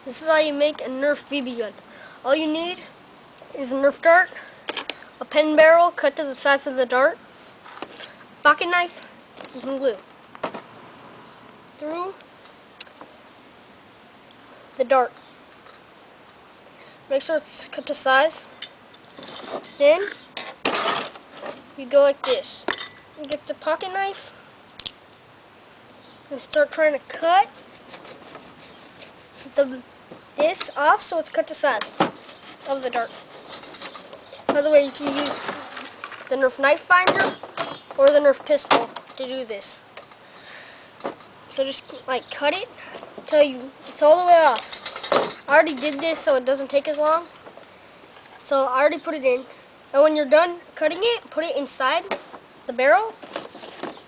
This is how you make a Nerf BB gun. All you need is a Nerf dart, a pen barrel cut to the size of the dart, pocket knife, and some glue. Through the dart. Make sure it's cut to size. Then you go like this. You get the pocket knife and start trying to cut this off so it's cut to size of the dart. Another way, you can use the Nerf knife finder or the Nerf pistol to do this. So just like cut it until it's all the way off. I already did this so it doesn't take as long. So I already put it in. And when you're done cutting it, put it inside the barrel.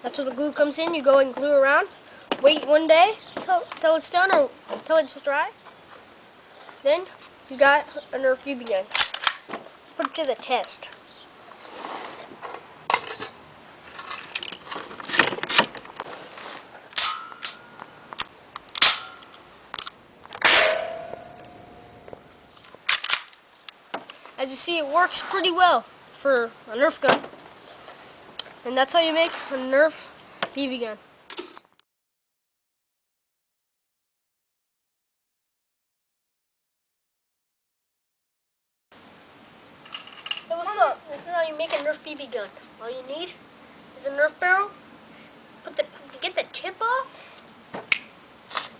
That's where the glue comes in. You go and glue around. Wait one day till it's done or till it's dry. Then you got a Nerf BB gun. Let's put it to the test. As you see, it works pretty well for a Nerf gun. And that's how you make a Nerf BB gun. Hey, what's up? This is how you make a Nerf BB gun. All you need is a Nerf barrel. To get the tip off,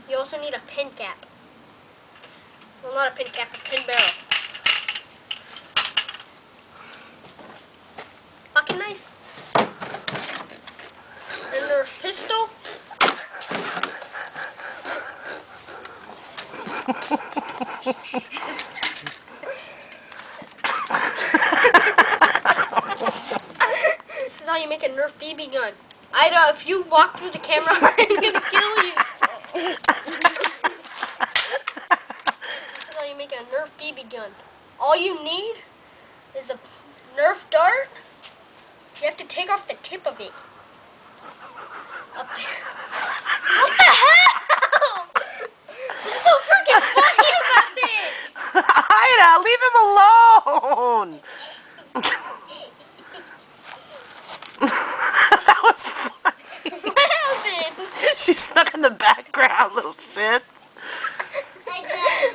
you also need a pen cap. Well, not a pen cap, a pen barrel. Pocket knife. And Nerf pistol. This is how you make a Nerf BB gun. If you walk through the camera, I'm gonna kill you. This is how you make a Nerf BB gun. All you need is a Nerf dart. You have to take off the tip of it. What the hell? What's so freaking funny about this? Ida, leave him alone! That was fun. What happened? She snuck in the background, little shit.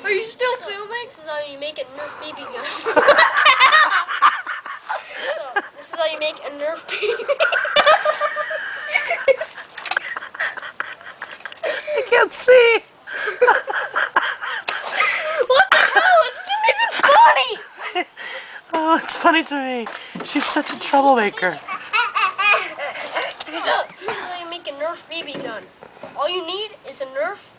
Are you still filming? This is how you make a Nerf BB gun. So, this is how you make a Nerf BB gun. I can't see. What the hell? It's not even funny! Oh, it's funny to me. She's such a troublemaker. This is how you make a Nerf BB gun. All you need is a Nerf